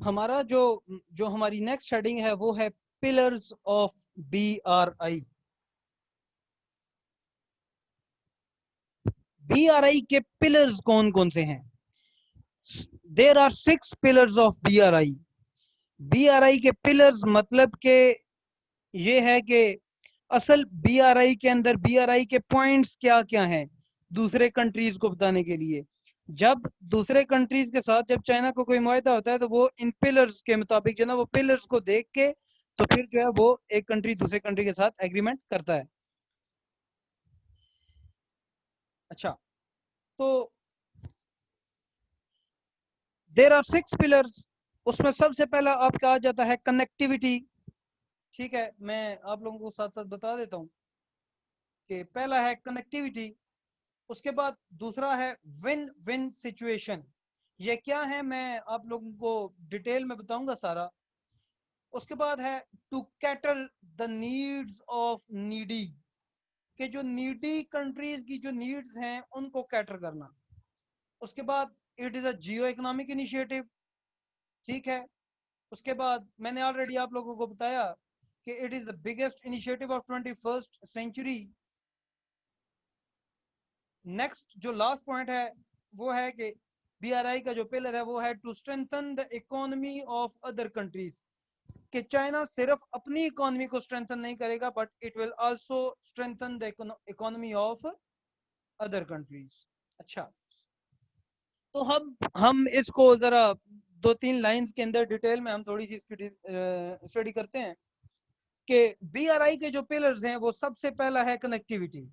हमारा जो जो हमारी नेक्स्ट हेडिंग है वो है पिलर्स ऑफ BRI। BRI के पिलर्स कौन कौन से हैं? There are 6 pillars of BRI। BRI के पिलर्स मतलब के ये है कि असल BRI के अंदर BRI के पॉइंट्स क्या क्या हैं दूसरे कंट्रीज को बताने के लिए। जब दूसरे कंट्रीज के साथ जब चाइना को कोई मुआहदा होता है तो वो इन पिलर्स के मुताबिक जो ना वो पिलर्स को देख के तो फिर जो है वो एक कंट्री दूसरे कंट्री के साथ एग्रीमेंट करता है। अच्छा, तो देर आर 6 पिलर्स। उसमें सबसे पहला आपका आ जाता है कनेक्टिविटी। ठीक है, मैं आप लोगों को साथ साथ बता देता हूँ कि पहला है कनेक्टिविटी। उसके बाद दूसरा है विन विन सिचुएशन। ये क्या है मैं आप लोगों को डिटेल में बताऊंगा सारा। उसके बाद है to cater the needs of needy, कि जो नीडी कंट्रीज की जो नीड्स हैं उनको कैटर करना। उसके बाद it is a Jio economic initiative. ठीक है, उसके बाद मैंने ऑलरेडी आप लोगों को बताया कि it is the biggest initiative of 21st century. Next जो लास्ट पॉइंट है वो है कि BRI का जो पिलर है वो है to strengthen the economy of other countries, कि चाइना सिर्फ अपनी इकोनॉमी को स्ट्रेंथन नहीं करेगा but it will also strengthen the economy of other countries. अच्छा, तो हम इसको जरा दो तीन लाइंस के अंदर डिटेल में हम थोड़ी सी स्टडी करते हैं कि BRI के जो पिलर्स हैं वो सबसे पहला है कनेक्टिविटी।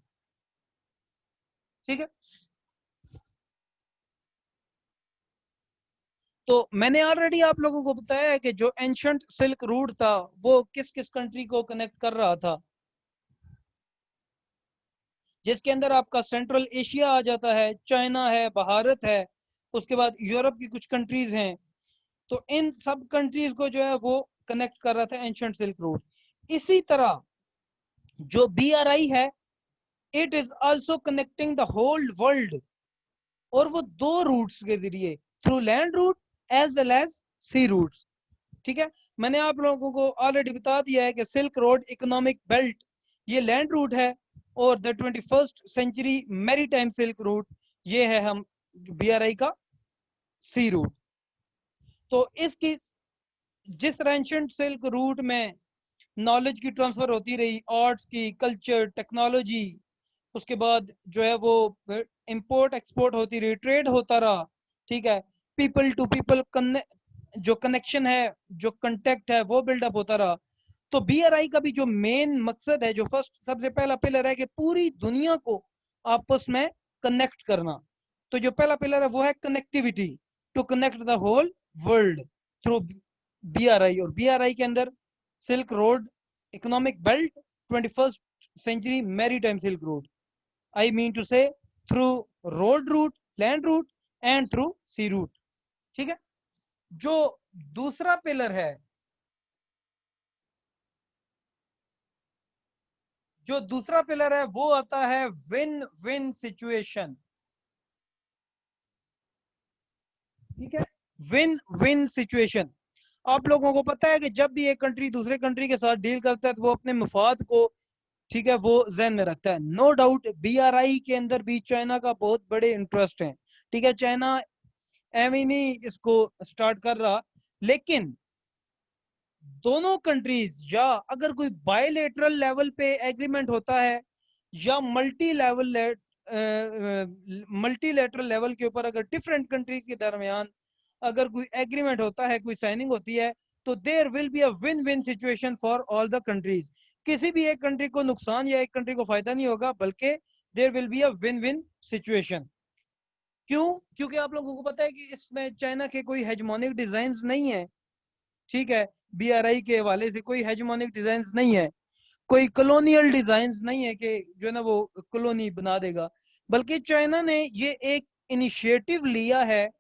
ठीक है, तो मैंने ऑलरेडी आप लोगों को बताया है कि जो एंशंट सिल्क रूट था वो किस किस कंट्री को कनेक्ट कर रहा था, जिसके अंदर आपका सेंट्रल एशिया आ जाता है, चाइना है, भारत है, उसके बाद यूरोप की कुछ कंट्रीज हैं। तो इन सब कंट्रीज को जो है वो कनेक्ट कर रहा था एंशंट सिल्क रूट। इसी तरह जो BRI है it is also connecting the whole world, और वो दो रूट्स के जरिए, through land route as well as sea routes. ठीक है, मैंने आप लोगों को ऑलरेडी बता दिया है कि सिल्क रोड इकोनॉमिक बेल्ट ये लैंड रूट है, और the 21st century maritime silk route ये है हम BRI का सी रूट। तो इसकी जिस एंशिएंट सिल्क रूट में नॉलेज की ट्रांसफर होती रही, आर्ट्स की, कल्चर, टेक्नोलॉजी, उसके बाद जो है वो इंपोर्ट एक्सपोर्ट होती रही, ट्रेड होता रहा। ठीक है, पीपल टू पीपल जो कनेक्शन है, जो कंटेक्ट है वो बिल्डअप होता रहा। तो BRI का भी जो मेन मकसद है, जो फर्स्ट सबसे पहला पिलर है कि पूरी दुनिया को आपस में कनेक्ट करना। तो जो पहला पिलर है वो है connectivity, to connect the whole world through BRI। और BRI के अंदर silk road economic belt, 21st century maritime silk road, I mean to say through road route, land route and through sea route. ठीक है, जो दूसरा pillar है, जो दूसरा पिलर है वो आता है विन विन सिचुएशन। ठीक है, विन विन सिचुएशन। आप लोगों को पता है कि जब भी एक कंट्री दूसरे कंट्री के साथ डील करता है तो वो अपने मफाद को, ठीक है, वो जहन में रखता है। नो डाउट BRI के अंदर भी चाइना का बहुत बड़े इंटरेस्ट है। ठीक है, चाइना एम नहीं इसको स्टार्ट कर रहा, लेकिन दोनों कंट्रीज या अगर कोई बायलेटरल लेवल पे एग्रीमेंट होता है या मल्टीलेटरल लेवल के ऊपर अगर डिफरेंट कंट्रीज के दरमियान अगर कोई एग्रीमेंट होता है, कोई साइनिंग होती है, तो there will be a win win situation for all the countries. किसी भी एक कंट्री को नुकसान या एक कंट्री को फायदा नहीं होगा, बल्कि there will be a win win situation. क्यों? क्योंकि आप लोगों को पता है कि इसमें चाइना के कोई हेजमोनिक डिजाइन नहीं है। ठीक है, BRI के हवाले से कोई हेजमोनिक डिजाइन नहीं है, कोई कॉलोनियल डिजाइन नहीं है कि जो है ना वो कॉलोनी बना देगा, बल्कि चाइना ने ये एक इनिशिएटिव लिया है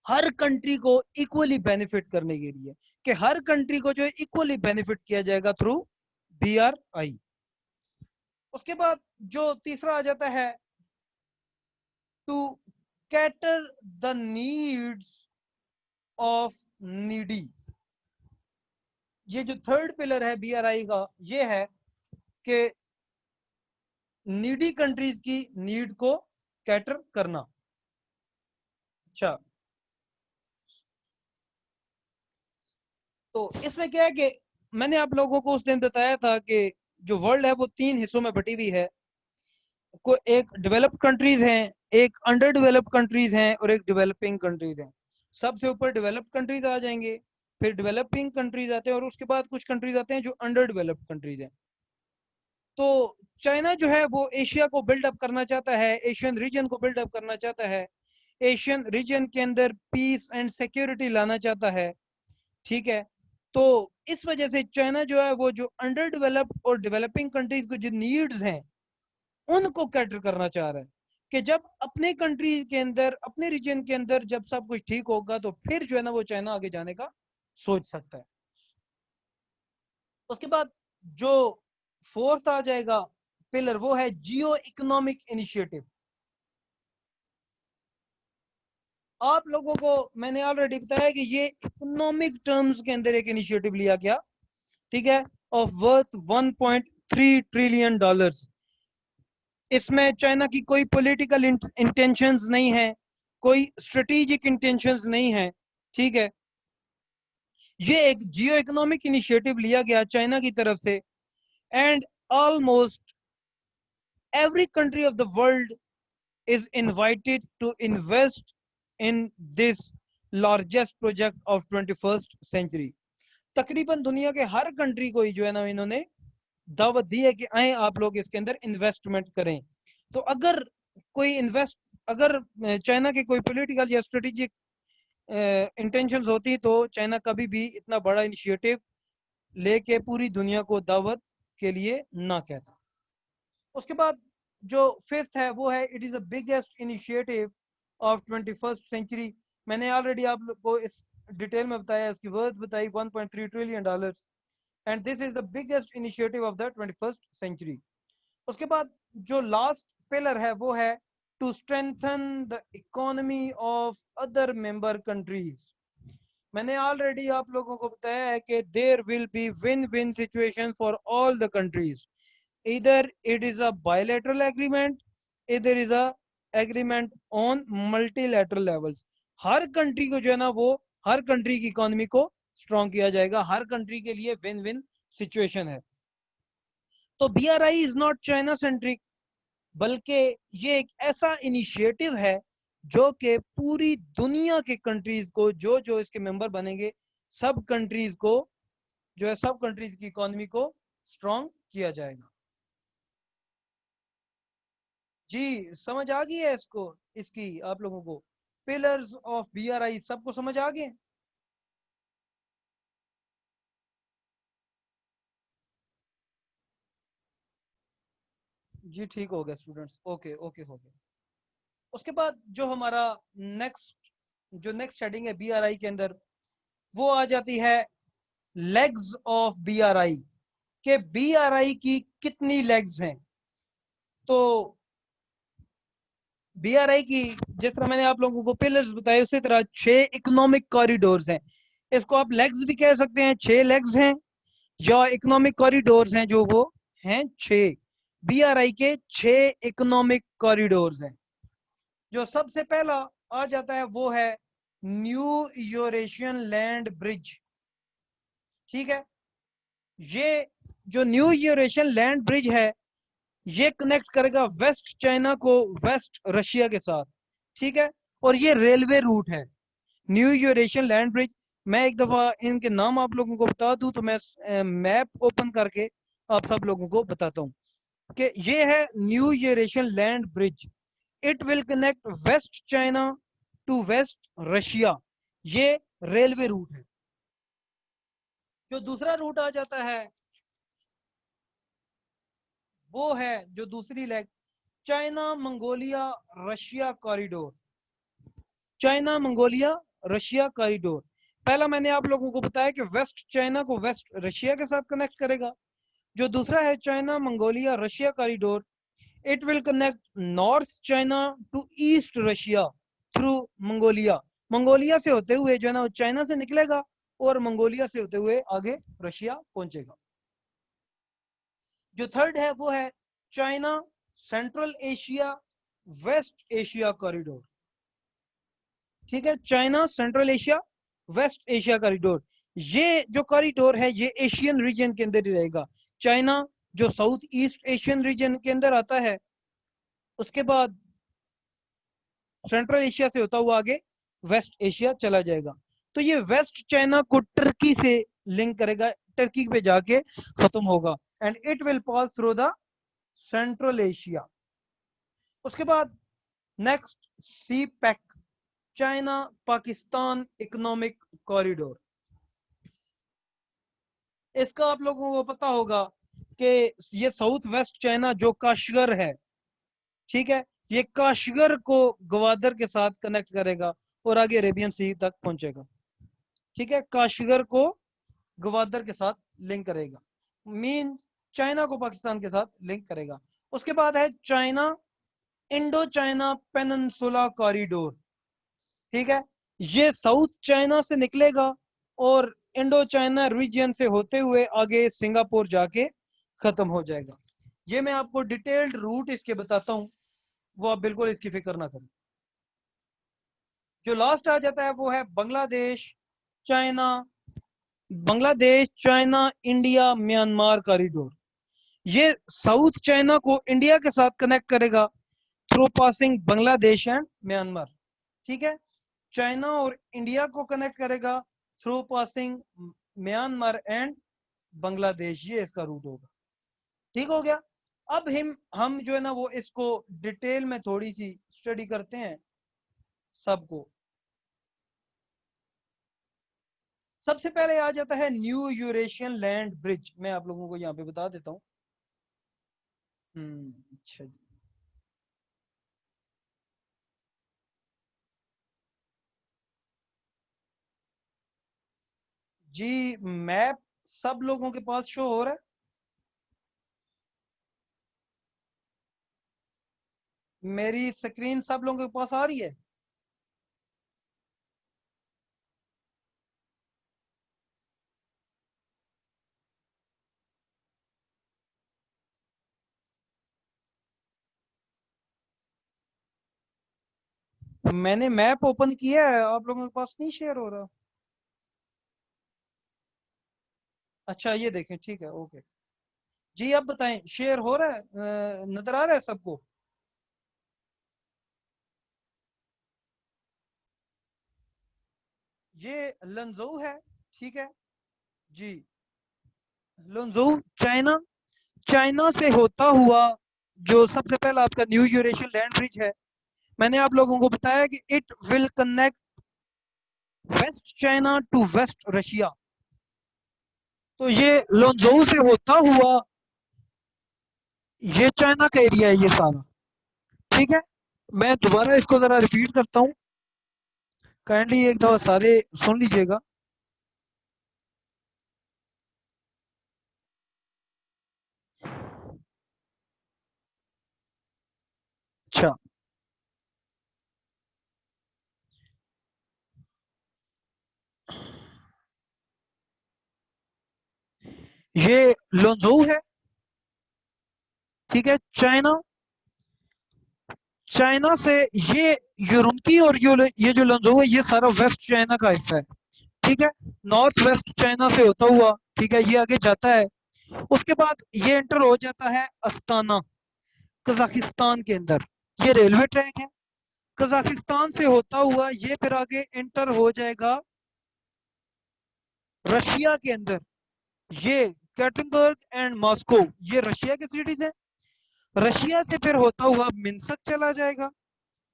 हर कंट्री को इक्वली बेनिफिट करने के लिए, कि हर कंट्री को जो है इक्वली बेनिफिट किया जाएगा थ्रू BRI। उसके बाद जो तीसरा आ जाता है to cater the needs of needy. ये जो थर्ड पिलर है BRI का, ये है कि नीडी कंट्रीज की नीड को कैटर करना। अच्छा, तो इसमें क्या है कि मैंने आप लोगों को उस दिन बताया था कि जो वर्ल्ड है वो 3 हिस्सों में बटी हुई है। को एक डेवलप्ड कंट्रीज हैं, एक अंडर डेवलप्ड कंट्रीज हैं और एक डेवलपिंग कंट्रीज हैं। सबसे ऊपर डेवलप्ड कंट्रीज आ जाएंगे, फिर डेवलपिंग कंट्रीज आते हैं और उसके बाद कुछ कंट्रीज आते हैं जो अंडर डेवलप्ड कंट्रीज हैं। तो चाइना जो है वो एशिया को बिल्डअप करना चाहता है, एशियन रीजन को बिल्डअप करना चाहता है, एशियन रीजन के अंदर पीस एंड सिक्योरिटी लाना चाहता है। ठीक है, तो इस वजह से चाइना जो है वो जो अंडर डेवलप्ड और डेवलपिंग कंट्रीज को जो नीड्स हैं उनको कैटर करना चाह रहा है कि जब अपने कंट्री के अंदर, अपने रीजन के अंदर जब सब कुछ ठीक होगा तो फिर जो है ना वो चाइना आगे जाने का सोच सकता है। उसके बाद जो फोर्थ आ जाएगा पिलर, वो है जियो इकोनॉमिक इनिशिएटिव। आप लोगों को मैंने ऑलरेडी बताया कि ये इकोनॉमिक टर्म्स के अंदर एक इनिशिएटिव लिया गया, ठीक है, ऑफ वर्थ 1.3 ट्रिलियन डॉलर्स। इसमें चाइना की कोई पॉलिटिकल इंटेंशंस नहीं है, कोई स्ट्रेटेजिक इंटेंशंस नहीं है। ठीक है, ये एक जियो इकोनॉमिक इनिशिएटिव लिया गया चाइना की तरफ से, and almost every country of the world is invited to invest in this largest project of 21st century। तकरीबन दुनिया के हर कंट्री को ही जो है ना इन्होंने दावत दी है कि आए आप लोग इसके अंदर इन्वेस्टमेंट करें। तो अगर कोई इन्वेस्ट, अगर चाइना के कोई पॉलिटिकल या स्ट्रेटेजिक इंटेंशंस होती तो चाइना कभी भी इतना बड़ा इनिशिएटिव लेके पूरी दुनिया को दावत के लिए ना कहता। उसके बाद जो फिफ्थ है वो है it is the biggest initiative of 21st century. मैंने ऑलरेडी आप लोग को इस डिटेल में बताया, इसकी वर्थ बताई 1.3 trillion dollars, and this is the biggest initiative of the 21st century. उसके बाद जो लास्ट पिलर है वो है to strengthen the economy of other member countries. मैंने ऑलरेडी आप लोगों को बताया है कि there will be win win situation for all the countries. either it is a bilateral agreement, either is a agreement on multilateral levels। Her country को जो है ना वो हर कंट्री की इकोनॉमी को स्ट्रॉन्ग किया जाएगा, हर कंट्री के लिए विन विन सिचुएशन है। तो BRI is not China centric, बल्कि ये एक ऐसा इनिशिएटिव है जो कि पूरी दुनिया के कंट्रीज को, जो जो इसके मेंबर बनेंगे, सब कंट्रीज को जो है, सब कंट्रीज की इकोनॉमी को स्ट्रॉन्ग किया जाएगा। जी समझ आ गई है इसको, इसकी आप लोगों को पिलर्स ऑफ BRI सबको समझ आ गए? जी ठीक हो गया स्टूडेंट्स, ओके ओके हो गया। उसके बाद जो हमारा नेक्स्ट, जो नेक्स्ट हेडिंग है BRI के अंदर, वो आ जाती है लेग्स ऑफ BRI, के BRI की कितनी लेग्स हैं। तो BRI की, जिस तरह मैंने आप लोगों को पिलर्स बताए, उसी तरह 6 इकोनॉमिक कॉरिडोर्स हैं। इसको आप लेग्स भी कह सकते हैं, 6 लेग्स हैं, या इकोनॉमिक कॉरिडोर्स हैं जो वो हैं 6। BRI के 6 इकोनॉमिक कॉरिडोर्स हैं। जो सबसे पहला आ जाता है वो है न्यू यूरेशियन लैंड ब्रिज। ठीक है, ये जो न्यू यूरेशियन लैंड ब्रिज है ये कनेक्ट करेगा वेस्ट चाइना को वेस्ट रशिया के साथ। ठीक है, और ये रेलवे रूट है न्यू यूरेशियन लैंड ब्रिज। मैं एक दफा इनके नाम आप लोगों को बता दूं तो मैं मैप ओपन करके आप सब लोगों को बताता हूं कि ये है new Eurasian land bridge. It will connect west China to west Russia. ये रेलवे रूट है। जो दूसरा रूट आ जाता है वो है, जो दूसरी leg, China Mongolia Russia corridor. China Mongolia Russia corridor, पहला मैंने आप लोगों को बताया कि वेस्ट चाइना को वेस्ट रशिया के साथ कनेक्ट करेगा। जो दूसरा है China Mongolia Russia corridor, it will connect north China to east Russia through Mongolia. Mongolia से होते हुए जो है ना वो चाइना से निकलेगा और मंगोलिया से होते हुए आगे रशिया पहुंचेगा। जो थर्ड है वो है China central Asia west Asia corridor. ठीक है, China central Asia west Asia corridor. ये जो कॉरिडोर है ये एशियन रीजन के अंदर ही रहेगा। चाइना जो साउथ ईस्ट एशियन रीजन के अंदर आता है, उसके बाद सेंट्रल एशिया से होता हुआ आगे वेस्ट एशिया चला जाएगा। तो ये वेस्ट चाइना को टर्की से लिंक करेगा, टर्की पे जाके खत्म होगा and it will pass through the central Asia. उसके बाद next CPEC, China Pakistan economic corridor. इसका आप लोगों को पता होगा कि ये साउथ वेस्ट चाइना जो काशगर है, ठीक है, ये काशगर को ग्वादर के साथ कनेक्ट करेगा और आगे अरेबियन सी तक पहुंचेगा। ठीक है, काशगर को ग्वादर के साथ लिंक करेगा, मीन चाइना को पाकिस्तान के साथ लिंक करेगा। उसके बाद है China Indo China peninsula corridor. ठीक है, ये साउथ चाइना से निकलेगा और इंडो चाइना रीजन से होते हुए आगे सिंगापुर जाके खत्म हो जाएगा। ये मैं आपको डिटेल्ड रूट इसके बताता हूं, वो आप बिल्कुल इसकी फिक्र ना करें। जो लास्ट आ जाता है वो है Bangladesh China, Bangladesh China India Myanmar corridor. ये साउथ चाइना को इंडिया के साथ कनेक्ट करेगा through passing Bangladesh and Myanmar. ठीक है, चाइना और इंडिया को कनेक्ट करेगा through passing Myanmar and Bangladesh. ये इसका रूट होगा। ठीक हो गया। अब हम जो है ना वो इसको डिटेल में थोड़ी सी स्टडी करते हैं सबको। सबसे पहले आ जाता है न्यू यूरेशियन लैंड ब्रिज। मैं आप लोगों को यहाँ पे बता देता हूँ। अच्छा जी। जी मैप सब लोगों के पास शो हो रहा है? मेरी स्क्रीन सब लोगों के पास आ रही है? मैंने मैप ओपन किया है, आप लोगों के पास नहीं शेयर हो रहा? अच्छा ये देखें, ठीक है, ओके। जी अब बताएं, शेयर हो रहा है, नजर आ रहा है सबको? ये लंजोउ है, ठीक है जी। लंजोउ चाइना, चाइना से होता हुआ जो सबसे पहला आपका न्यू यूरेशियन लैंड ब्रिज है, मैंने आप लोगों को बताया कि it will connect west China to west Russia. तो ये लंजोउ से होता हुआ ये चाइना का एरिया है ये सारा। ठीक है, मैं दोबारा इसको जरा रिपीट करता हूँ, काइंडली एक दफा सारे सुन लीजिएगा। अच्छा, ये लंजोउ है, ठीक है। चाइना, चाइना से ये यूरोपी और ये जो लंजोउ है ये सारा वेस्ट चाइना का हिस्सा है। ठीक है, नॉर्थ वेस्ट चाइना से होता हुआ, ठीक है, ये आगे जाता है। उसके बाद ये एंटर हो जाता है अस्ताना, कजाकिस्तान के अंदर। ये रेलवे ट्रैक है। कजाकिस्तान से होता हुआ ये फिर आगे एंटर हो जाएगा रशिया के अंदर। ये कैटनबर्ग एंड मॉस्को, ये रशिया के सिटीज हैं। रशिया से फिर होता हुआ मिन्स्क चला जाएगा,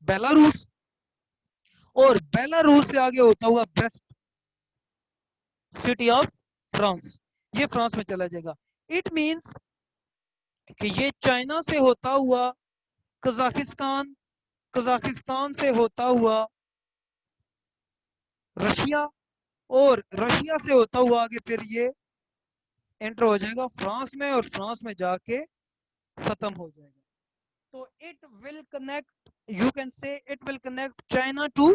बेलारूस, और बेलारूस से आगे होता हुआ ब्रेस्ट, सिटी ऑफ फ्रांस, ये फ्रांस में चला जाएगा। इट मींस कि ये चाइना से होता हुआ कजाकिस्तान, कजाकिस्तान से होता हुआ रशिया, और रशिया से होता हुआ आगे फिर ये एंटर हो जाएगा फ्रांस में, और फ्रांस में जाके खत्म हो जाएगा। तो it will connect, you can say it will connect China to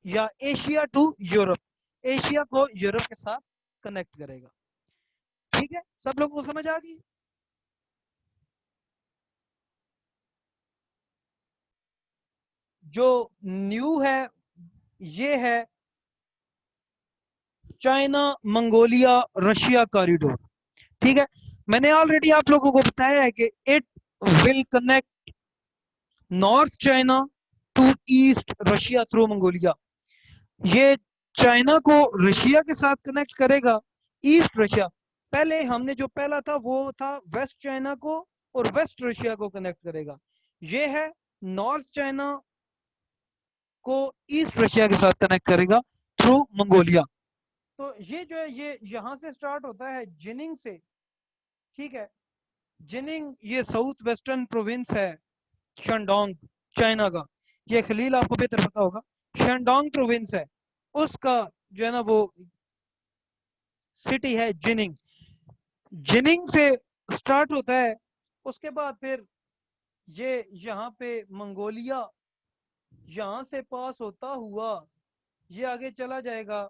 या एशिया टू यूरोप, एशिया को यूरोप के साथ कनेक्ट करेगा। ठीक है, सब लोगों को समझ आ गई? जो न्यू है ये है चाइना मंगोलिया रशिया कॉरिडोर। ठीक है, मैंने ऑलरेडी आप लोगों को बताया है कि it will connect north China to east Russia through Mongolia. ये चाइना को रशिया के साथ कनेक्ट करेगा, ईस्ट रशिया। पहले हमने जो पहला था वो था वेस्ट चाइना को और वेस्ट रशिया को कनेक्ट करेगा। ये है नॉर्थ चाइना को ईस्ट रशिया के साथ कनेक्ट करेगा थ्रू मंगोलिया। तो ये जो है ये यहां से स्टार्ट होता है जिनिंग से। ठीक है, जिनिंग ये साउथ वेस्टर्न प्रोविंस है शंडोंग चाइना का। ये खलील आपको बेहतर पता होगा, शंडोंग प्रोविंस है, उसका जो है ना वो सिटी है जिनिंग। जिनिंग से स्टार्ट होता है, उसके बाद फिर ये यहाँ पे मंगोलिया यहाँ से पास होता हुआ ये आगे चला जाएगा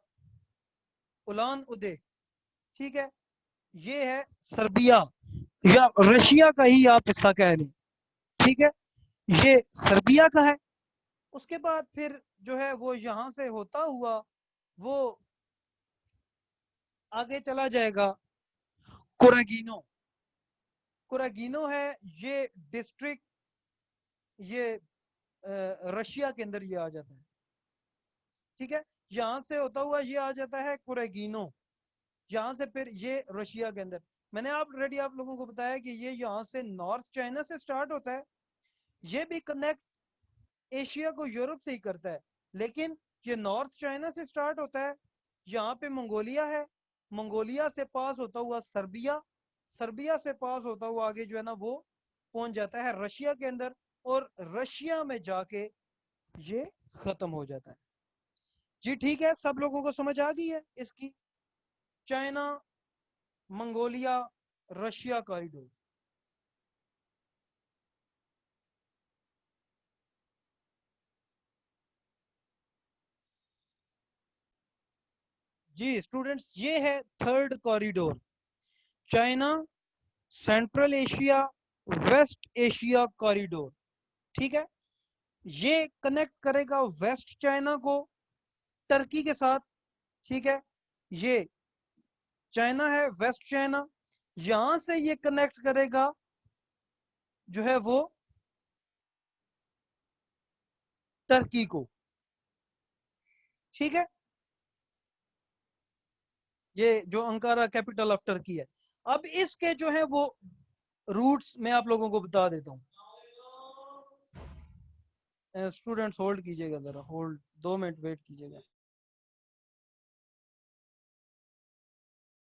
उलान उदे। ठीक है, ये है सर्बिया या रशिया का ही आप हिस्सा कह लें। ठीक है, ये सर्बिया का है। उसके बाद फिर जो है वो यहाँ से होता हुआ वो आगे चला जाएगा कोरेगिनो। कोरेगिनो है ये डिस्ट्रिक्ट, ये रशिया के अंदर ये आ जाता है। ठीक है, यहाँ से होता हुआ ये आ जाता है कोरेगिनो, यहाँ से फिर ये रशिया के अंदर। मैंने ऑलरेडी आप लोगों को बताया कि ये यहाँ से नॉर्थ चाइना से स्टार्ट होता है, ये भी कनेक्ट एशिया को यूरोप से ही करता है, लेकिन ये नॉर्थ चाइना से स्टार्ट होता है। यहाँ पे मंगोलिया है, मंगोलिया से पास होता हुआ सर्बिया, सर्बिया से पास होता हुआ आगे जो है ना वो पहुंच जाता है रशिया के अंदर, और रशिया में जाके ये खत्म हो जाता है। जी ठीक है, सब लोगों को समझ आ गई है इसकी चाइना मंगोलिया रशिया कॉरिडोर। जी स्टूडेंट्स, ये है third corridor, China central Asia west Asia corridor. ठीक है, ये कनेक्ट करेगा वेस्ट चाइना को टर्की के साथ। ठीक है, ये चाइना है वेस्ट चाइना, यहां से ये कनेक्ट करेगा जो है वो टर्की को। ठीक है, ये जो अंकारा कैपिटल ऑफ टर्की है। अब इसके जो है वो रूट्स मैं आप लोगों को बता देता हूँ। स्टूडेंट्स होल्ड कीजिएगा, जरा होल्ड 2 मिनट वेट कीजिएगा।